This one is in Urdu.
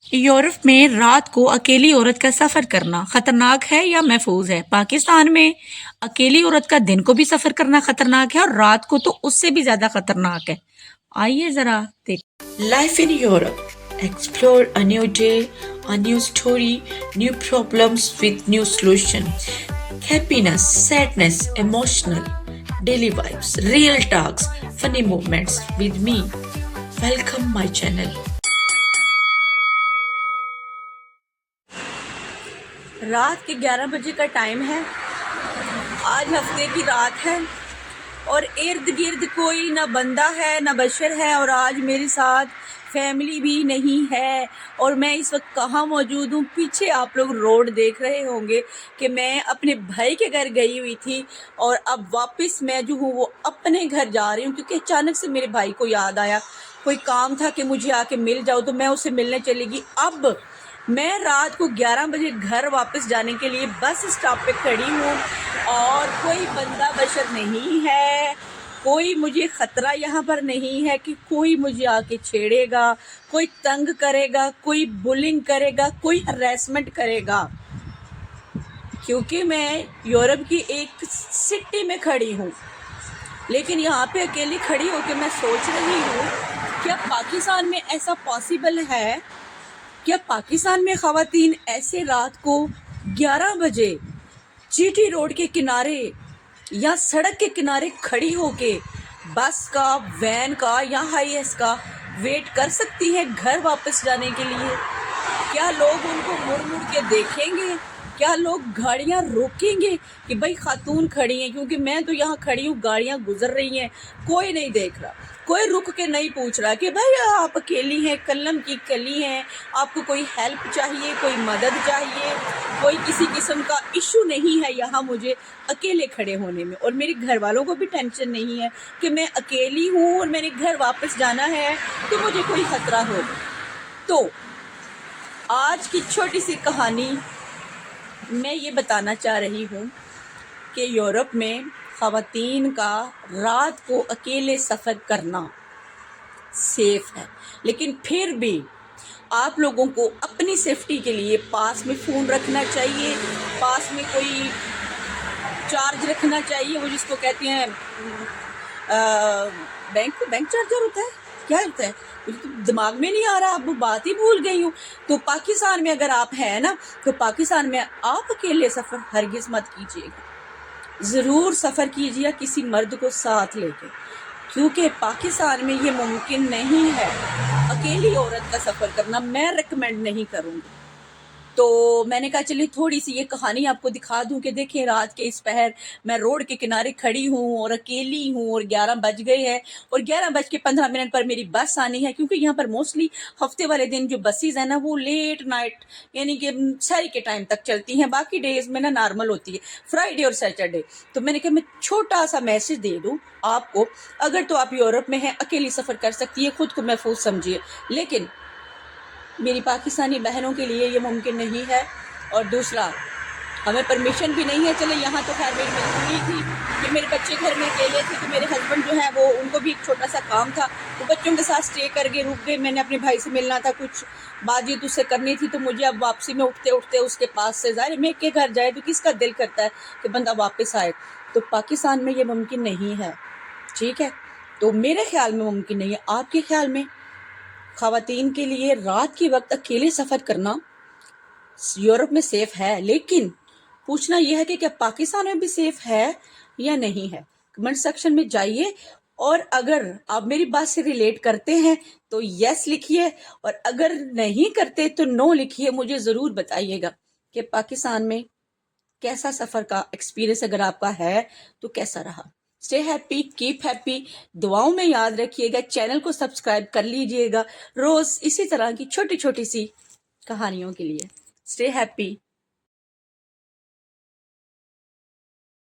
یورپ میں رات کو اکیلی عورت کا سفر کرنا خطرناک ہے یا محفوظ ہے؟ پاکستان میں اکیلی عورت کا دن کو بھی سفر کرنا خطرناک ہے اور رات کو تو اس سے بھی زیادہ خطرناک ہے۔ آئیے ذرا دیکھ life in Europe, explore a new day, a new story, new problems with new solution. Happiness, sadness, emotional, daily vibes, real talks, funny moments with me. Welcome my channel. رات کے 11 بجے کا ٹائم ہے، آج ہفتے کی رات ہے اور ارد گرد کوئی نہ بندہ ہے نہ بشر ہے، اور آج میرے ساتھ فیملی بھی نہیں ہے، اور میں اس وقت کہاں موجود ہوں؟ پیچھے آپ لوگ روڈ دیکھ رہے ہوں گے کہ میں اپنے بھائی کے گھر گئی ہوئی تھی اور اب واپس میں جو ہوں وہ اپنے گھر جا رہی ہوں، کیونکہ اچانک سے میرے بھائی کو یاد آیا، کوئی کام تھا کہ مجھے آ کے مل جاؤ، تو میں اسے ملنے چلی گئی۔ اب میں رات کو 11 بجے گھر واپس جانے کے لیے بس اسٹاپ پہ کھڑی ہوں اور کوئی بندہ بشر نہیں ہے، کوئی مجھے خطرہ یہاں پر نہیں ہے کہ کوئی مجھے آ کے چھیڑے گا، کوئی تنگ کرے گا، کوئی بلنگ کرے گا، کوئی ہراسمنٹ کرے گا، کیونکہ میں یورپ کی ایک سٹی میں کھڑی ہوں، لیکن یہاں پہ اکیلی کھڑی ہو کے میں سوچ رہی ہوں کیا پاکستان میں ایسا پاسبل ہے؟ کیا پاکستان میں خواتین ایسے رات کو 11 بجے جی ٹی روڈ کے کنارے یا سڑک کے کنارے کھڑی ہو کے بس کا، وین کا یا ہائی ایس کا ویٹ کر سکتی ہیں گھر واپس جانے کے لیے؟ کیا لوگ ان کو مڑ مڑ کے دیکھیں گے؟ کیا لوگ گاڑیاں روکیں گے کہ بھائی خاتون کھڑی ہیں؟ کیونکہ میں تو یہاں کھڑی ہوں، گاڑیاں گزر رہی ہیں، کوئی نہیں دیکھ رہا، کوئی رک کے نہیں پوچھ رہا کہ بھائی آپ اکیلی ہیں، کلم کی کلی ہیں، آپ کو کوئی ہیلپ چاہیے، کوئی مدد چاہیے، کوئی کسی قسم کا ایشو نہیں ہے یہاں مجھے اکیلے کھڑے ہونے میں، اور میرے گھر والوں کو بھی ٹینشن نہیں ہے کہ میں اکیلی ہوں اور میں نے گھر واپس جانا ہے تو مجھے کوئی خطرہ ہو۔ تو آج کی چھوٹی سی کہانی میں یہ بتانا چاہ رہی ہوں کہ یورپ میں خواتین کا رات کو اکیلے سفر کرنا سیف ہے، لیکن پھر بھی آپ لوگوں کو اپنی سیفٹی کے لیے پاس میں فون رکھنا چاہیے، پاس میں کوئی چارج رکھنا چاہیے، وہ جس کو کہتے ہیں بینک چارجر ہوتا ہے، کیا ہوتا ہے مجھے تو دماغ میں نہیں آ رہا، اب وہ بات ہی بھول گئی ہوں۔ تو پاکستان میں اگر آپ ہیں نا، تو پاکستان میں آپ اکیلے سفر ہرگز مت کیجیے گا، ضرور سفر کیجیے کسی مرد کو ساتھ لے کے، کیونکہ پاکستان میں یہ ممکن نہیں ہے اکیلی عورت کا سفر کرنا، میں ریکمینڈ نہیں کروں گی۔ تو میں نے کہا چلیے تھوڑی سی یہ کہانی آپ کو دکھا دوں کہ دیکھیں رات کے اس پہر میں روڈ کے کنارے کھڑی ہوں اور اکیلی ہوں، اور 11 بج گئے ہیں اور 11:15 پر میری بس آنی ہے، کیونکہ یہاں پر موسٹلی ہفتے والے دن جو بسیز ہیں نا وہ لیٹ نائٹ یعنی کہ سحری کے ٹائم تک چلتی ہیں، باقی ڈیز میں نا نارمل ہوتی ہے، فرائیڈے اور سیٹرڈے۔ تو میں نے کہا میں چھوٹا سا میسج دے دوں آپ کو، اگر تو آپ یورپ میں ہیں اکیلی سفر کر سکتی ہے، خود کو محفوظ سمجھیے، لیکن میری پاکستانی بہنوں کے لیے یہ ممکن نہیں ہے، اور دوسرا ہمیں پرمیشن بھی نہیں ہے۔ چلے یہاں تو خیر میری مجبوری تھی کہ میرے بچے گھر میں اکیلے تھے، تو میرے ہسبینڈ جو ہیں وہ ان کو بھی ایک چھوٹا سا کام تھا، تو بچوں کے ساتھ اسٹے کر کے رک گئے، میں نے اپنے بھائی سے ملنا تھا، کچھ بات چیت اس سے کرنی تھی، تو مجھے اب واپسی میں اٹھتے اٹھتے اس کے پاس سے ظاہر میں کے گھر جائے تو کس کا دل کرتا ہے کہ بندہ واپس آئے، تو پاکستان میں یہ ممکن نہیں ہے، ٹھیک ہے؟ تو میرے خیال میں ممکن نہیں ہے، آپ کے خیال میں خواتین کے لیے رات کے وقت اکیلے سفر کرنا یورپ میں سیف ہے؟ لیکن پوچھنا یہ ہے کہ کیا پاکستان میں بھی سیف ہے یا نہیں ہے؟ کمنٹ سیکشن میں جائیے، اور اگر آپ میری بات سے ریلیٹ کرتے ہیں تو یس لکھیے، اور اگر نہیں کرتے تو نو لکھیے، مجھے ضرور بتائیے گا کہ پاکستان میں کیسا سفر کا ایکسپیرینس اگر آپ کا ہے تو کیسا رہا۔ اسٹے ہیپی، کیپ ہیپی، دعاؤں میں یاد رکھیے گا، چینل کو سبسکرائب کر لیجئے گا روز اسی طرح کی چھوٹی چھوٹی سی کہانیوں کے لیے۔ Stay happy.